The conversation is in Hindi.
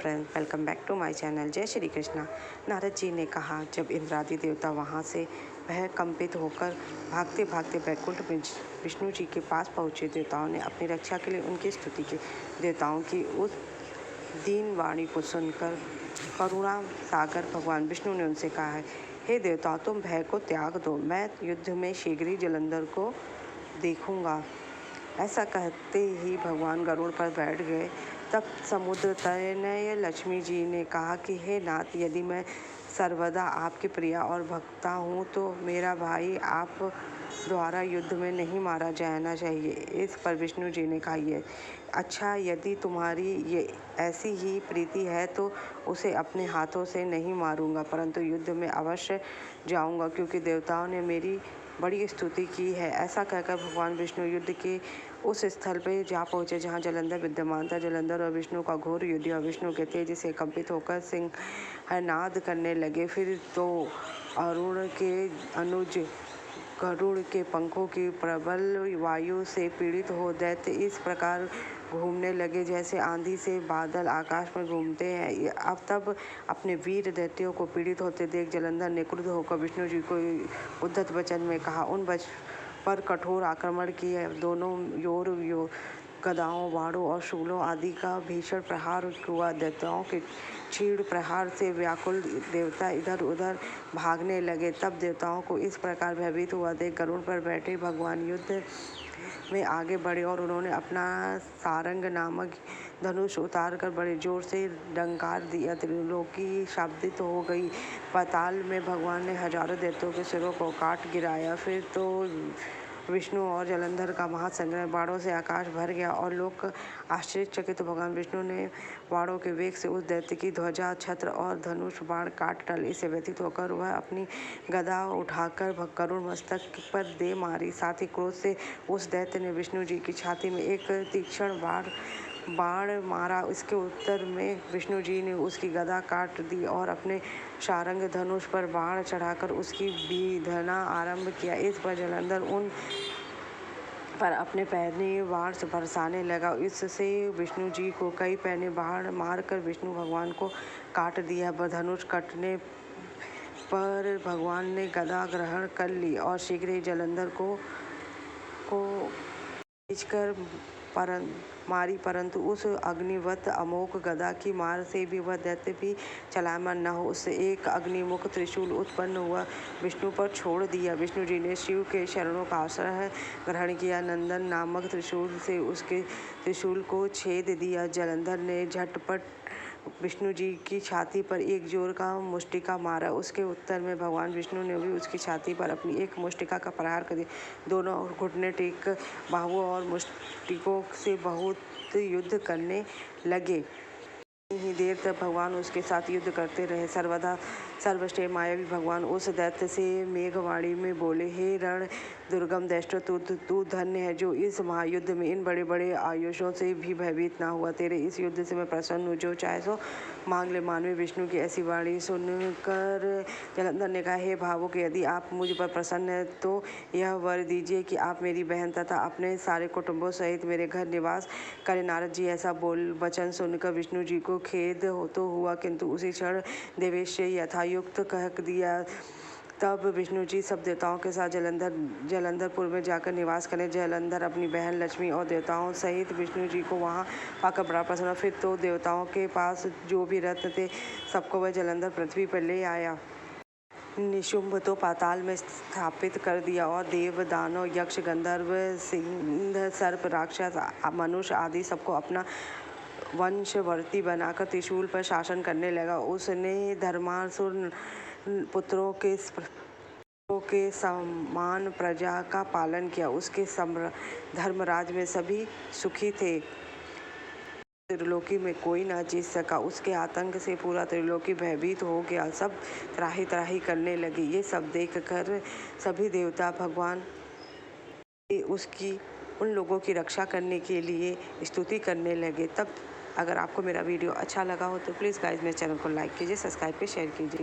Friends, welcome back to my channel. जय श्री कृष्णा। नारद जी ने कहा, जब इंद्रादि देवता वहाँ से वह कंपित होकर भागते भागते बैकुंठ में विष्णु जी के पास पहुँचे, देवताओं ने अपनी रक्षा के लिए उनकी स्तुति की। देवताओं की उस दीन वाणी को सुनकर करुणा सागर भगवान विष्णु ने उनसे कहा है, हे देवताओं, तुम भय को त्याग दो, मैं युद्ध में शीघ्र ही जलंधर को देखूंगा। ऐसा कहते ही भगवान गरुड़ पर बैठ गए। तब समुद्र तनय लक्ष्मी जी ने कहा कि हे नाथ, यदि मैं सर्वदा आपकी प्रिया और भक्ता हूँ तो मेरा भाई आप द्वारा युद्ध में नहीं मारा जाना चाहिए। इस पर विष्णु जी ने कहा, ये अच्छा, यदि तुम्हारी ये ऐसी ही प्रीति है तो उसे अपने हाथों से नहीं मारूंगा, परंतु युद्ध में अवश्य जाऊंगा, क्योंकि देवताओं ने मेरी बड़ी स्तुति की है। ऐसा कहकर भगवान विष्णु युद्ध के उस स्थल पर जा पहुँचे जहाँ जलंधर विद्यमान था। जलंधर और विष्णु का घोर युद्ध और विष्णु के तेज से कंपित होकर सिंहनाद करने लगे। फिर तो अरुण के अनुज गरुड़ के पंखों की प्रबल वायु से पीड़ित हो दैत्य इस प्रकार घूमने लगे जैसे आंधी से बादल आकाश में घूमते हैं। अब तब अपने वीर दैत्यों को पीड़ित होते देख जलंधर ने क्रुद्ध होकर विष्णु जी को उद्धत वचन में कहा, उन पर कठोर आक्रमण किए। दोनों योर गदाओं, बाणों और शूलों आदि का भीषण प्रहार हुआ। दैत्यों के क्षीण प्रहार से व्याकुल देवता इधर उधर भागने लगे। तब देवताओं को इस प्रकार भयभीत हुआ देख गरुड़ पर बैठे भगवान युद्ध में आगे बढ़े और उन्होंने अपना सारंग नामक धनुष उतार कर बड़े जोर से डंकार दिया। त्रिलोकी शाब्दित हो गई। पाताल में भगवान ने हजारों दैत्यों के सिरों को काट गिराया। फिर तो विष्णु और जलंधर का महासंग्राम, बाणों से आकाश भर गया और लोग आश्चर्यचकित। भगवान विष्णु ने बाणों के वेग से उस दैत्य की ध्वजा, छत्र और धनुष बाण काट डाले। इससे व्यथित होकर वह अपनी गदा उठाकर गरुड़ मस्तक पर दे मारी। साथ ही क्रोध से उस दैत्य ने विष्णु जी की छाती में एक तीक्ष्ण बाण मारा। इसके उत्तर में विष्णु जी ने उसकी गदा काट दी और अपने सारंग धनुष पर बाण चढ़ाकर उसकी बीधना आरंभ किया। इस पर जलंधर उन पर अपने पैने बाण बरसाने लगा। इससे विष्णु जी को कई पैने बाण मारकर विष्णु भगवान को काट दिया। धनुष कटने पर भगवान ने गदा ग्रहण कर ली और शीघ्र ही जलंधर को खींचकर मारी, परंतु उस अग्निवत अमोघ गदा की मार से भी वह दैत्य भी चलायमान न हो। उससे एक अग्निमुख त्रिशूल उत्पन्न हुआ, विष्णु पर छोड़ दिया। विष्णु जी ने शिव के शरणों का आश्रय ग्रहण किया। नंदन नामक त्रिशूल से उसके त्रिशूल को छेद दिया। जलंधर ने झटपट विष्णु जी की छाती पर एक जोर का मुष्टिका मारा। उसके उत्तर में भगवान विष्णु ने भी उसकी छाती पर अपनी एक मुष्टिका का प्रहार कर दिया। दोनों घुटने टेक बाहुओं और मुष्टिकों से बहुत युद्ध करने लगे। ही देर तक भगवान उसके साथ युद्ध करते रहे। सर्वश्रेष्ठ मायावी भगवान उस दैत्य से मेघवाणी में बोले, हे रण दुर्गम दैत्य, तू धन्य है जो इस महायुद्ध में इन बड़े बड़े आयुषों से भी भयभीत ना हुआ। तेरे इस युद्ध से मैं प्रसन्न हूँ, जो चाहे सो मांग ले। मानवी विष्णु की ऐसी वाणी सुनकर जलंधर ने कहा, हे भावुक, यदि आप मुझ पर प्रसन्न है तो यह वर दीजिए कि आप मेरी बहन तथा अपने सारे कुटुंबों सहित मेरे घर निवास करें। नारद जी ऐसा वचन सुनकर विष्णु जी को खेद तो हुआ, किंतु उसी क्षण देवेश से यथायुक्त कह दिया। तब विष्णु जी सब देवताओं के साथ जलंधरपुर में जाकर निवास करें। जलंधर अपनी बहन लक्ष्मी और देवताओं सहित विष्णु जी को वहां पाकर बड़ा प्रसन्न। फिर तो देवताओं के पास जो भी रत्न थे सबको वह जलंधर पृथ्वी पर ले आया। निशुंभ तो पाताल में स्थापित कर दिया और देव, दानव, यक्ष, गंधर्व, सिंह, सर्प, राक्षस, मनुष्य आदि सबको अपना वंशवर्ती बनाकर त्रिशूल पर शासन करने लगा। उसने धर्मासुर पुत्रों के समान प्रजा का पालन किया। उसके धर्मराज में सभी सुखी थे। त्रिलोकी में कोई न जीत सका। उसके आतंक से पूरा त्रिलोकी भयभीत हो गया। सब त्राही त्राही करने लगे। ये सब देखकर सभी देवता भगवान उसकी उन लोगों की रक्षा करने के लिए स्तुति करने लगे। तब अगर आपको मेरा वीडियो अच्छा लगा हो तो प्लीज़ गाइस मेरे चैनल को लाइक कीजिए, सब्सक्राइब कीजिए, शेयर कीजिए।